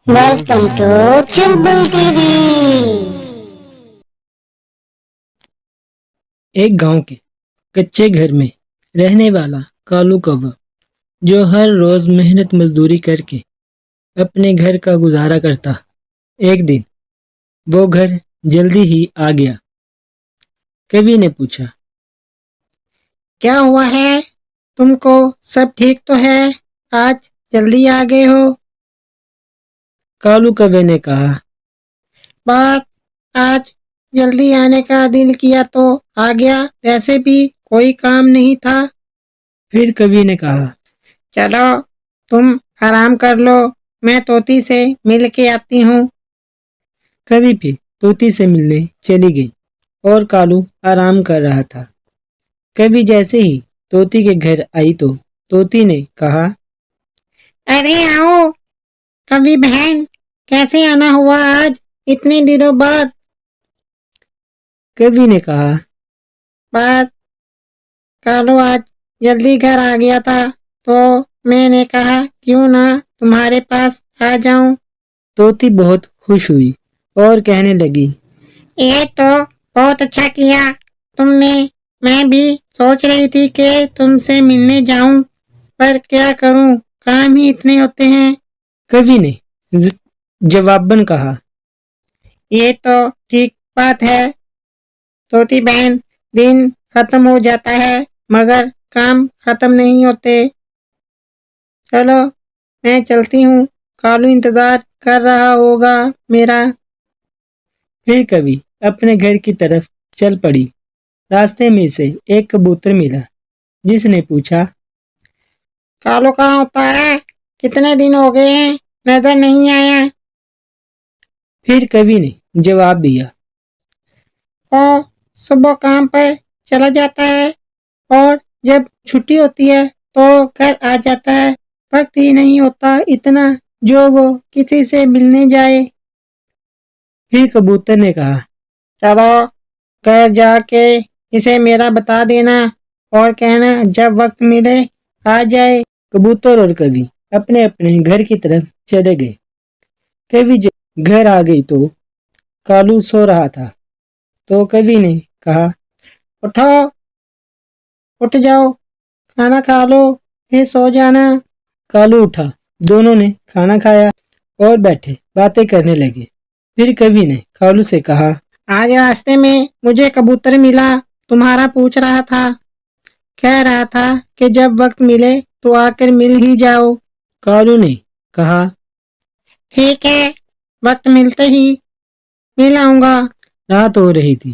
Welcome to Chubble TV. ایک گاؤں کے کچے گھر میں رہنے والا کالو کوا جو ہر روز محنت مزدوری کر کے اپنے گھر کا گزارا کرتا، ایک دن وہ گھر جلدی ہی آ گیا۔ کبھی نے پوچھا، کیا ہوا ہے؟ تم کو سب ٹھیک تو ہے؟ آج جلدی آ گئے ہو؟ کالو کوے نے کہا، بات آج جلدی آنے کا دل کیا تو آ گیا، ویسے بھی کوئی کام نہیں تھا۔ پھر کبھی نے کہا، چلو تم آرام کر لو، میں طوطی سے مل کے آتی ہوں۔ کبھی پھر طوطی سے ملنے چلی گئی اور کالو آرام کر رہا تھا۔ کبھی جیسے ہی طوطی کے گھر آئی تو طوطی نے کہا، ارے آؤ کبھی بہن، کیسے آنا ہوا آج اتنے دنوں بعد؟ کبھی نے کہا، بس کالو آج جلدی گھر آ گیا تھا تو میں نے کہا کیوں نہ تمہارے پاس آ جاؤں۔ طوطی بہت خوش ہوئی اور کہنے لگی، یہ تو بہت اچھا کیا تم نے، میں بھی سوچ رہی تھی کہ تم سے ملنے جاؤں، پر کیا کروں، کام ہی اتنے ہوتے ہیں۔ کبھی نے جواباً کہا، یہ تو ٹھیک بات ہے طوطی بہن، دن ختم ہو جاتا ہے مگر کام ختم نہیں ہوتے۔ چلو میں چلتی ہوں، کالو انتظار کر رہا ہوگا میرا۔ پھر کبھی اپنے گھر کی طرف چل پڑی۔ راستے میں سے ایک کبوتر ملا جس نے پوچھا، کالو کہاں ہوتا ہے؟ کتنے دن ہو گئے ہیں، نظر نہیں آیا۔ پھر کبھی نے جواب دیا، وہ صبح کام پہ چلا جاتا ہے اور جب چھٹی ہوتی ہے تو گھر آ جاتا ہے، وقت ہی نہیں ہوتا اتنا جو وہ کسی سے ملنے جائے۔ پھر کبوتر نے کہا، چلو گھر جا کے اسے میرا بتا دینا اور کہنا جب وقت ملے آ جائے۔ کبوتر اور کبھی اپنے اپنے گھر کی طرف چلے گئے۔ کبھی جب گھر آ گئی تو کالو سو رہا تھا تو کبھی نے کہا، اٹھو، اٹھ جاؤ، کھانا کھا لو پھر سو جانا۔ کالو اٹھا، دونوں نے کھانا کھایا اور بیٹھے باتیں کرنے لگے۔ پھر کبھی نے کالو سے کہا، آج راستے میں مجھے کبوتر ملا، تمہارا پوچھ رہا تھا، کہہ رہا تھا کہ جب وقت ملے تو آ کر مل ہی جاؤ۔ کالو نے کہا، ٹھیک ہے، وقت ملتے ہی مل آؤں گا۔ رات ہو رہی تھی،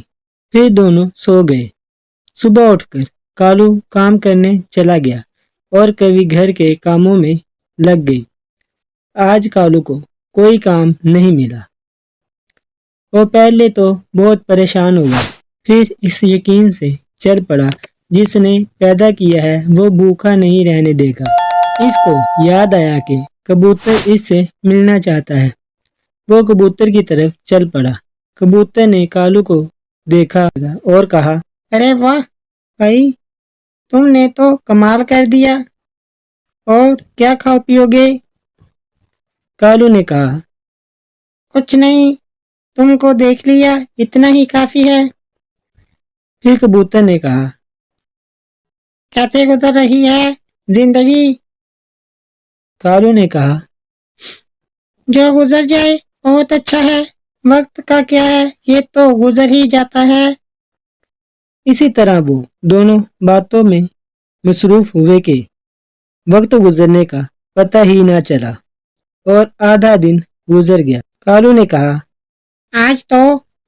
پھر دونوں سو گئے۔ صبح اٹھ کر کالو کام کرنے چلا گیا اور کبھی گھر کے کاموں میں لگ گئی۔ آج کالو کو کوئی کام نہیں ملا۔ وہ پہلے تو بہت پریشان ہوا، پھر اس یقین سے چل پڑا جس نے پیدا کیا ہے وہ بھوکا نہیں رہنے دے گا۔ اس کو یاد آیا کہ کبوتر اس سے ملنا چاہتا ہے۔ وہ کبوتر کی طرف چل پڑا۔ کبوتر نے کالو کو دیکھا اور کہا، ارے واہ بھائی، تم نے تو کمال کر دیا، اور کیا کھاؤ پیو گے؟ کالو نے کہا، کچھ نہیں، تم کو دیکھ لیا اتنا ہی کافی ہے۔ پھر کبوتر نے کہا، کیسے گزر رہی ہے زندگی؟ کالو نے کہا، جو گزر جائے بہت اچھا ہے، وقت کا کیا ہے، یہ تو گزر ہی جاتا ہے۔ اسی طرح وہ دونوں باتوں میں مصروف ہوئے کہ وقت گزرنے کا پتہ ہی نہ چلا اور آدھا دن گزر گیا۔ کالو نے کہا، آج تو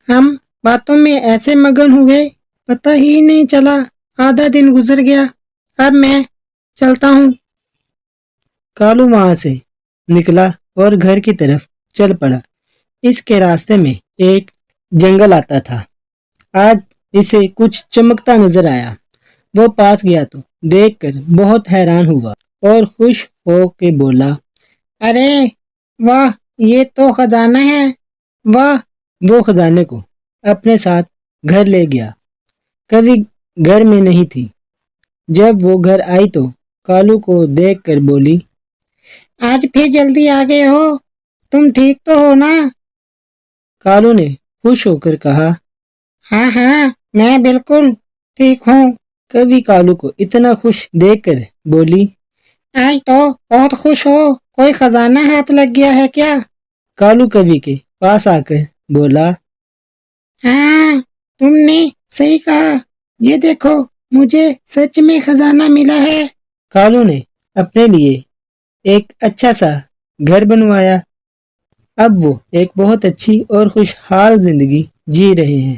ہم باتوں میں ایسے مگن ہوئے پتہ ہی نہیں چلا، آدھا دن گزر گیا، اب میں چلتا ہوں۔ کالو وہاں سے نکلا اور گھر کی طرف چل پڑا۔ اس کے راستے میں ایک جنگل آتا تھا۔ آج اسے کچھ چمکتا نظر آیا۔ وہ پاس گیا تو دیکھ کر بہت حیران ہوا اور خوش ہو کے بولا، ارے واہ، یہ تو خزانہ ہے، واہ۔ وہ خزانے کو اپنے ساتھ گھر لے گیا۔ کبھی گھر میں نہیں تھی۔ جب وہ گھر آئی تو کالو کو دیکھ کر بولی، آج پھر جلدی آ گئے ہو، تم ٹھیک تو ہو نا؟ کالو نے خوش ہو کر کہا۔ ہاں ہاں میں بالکل ٹھیک ہوں۔ کوی کالو کو اتنا خوش دیکھ کر بولی۔ آج تو بہت خوش ہو، کوئی خزانہ ہاتھ لگ گیا ہے کیا؟ کالو کوی کے پاس آ کر بولا۔ ہاں تم نے صحیح کہا، یہ دیکھو مجھے سچ میں خزانہ ملا ہے۔ کالو نے اپنے لیے ایک اچھا سا گھر بنوایا۔ اب وہ ایک بہت اچھی اور خوشحال زندگی جی رہے ہیں۔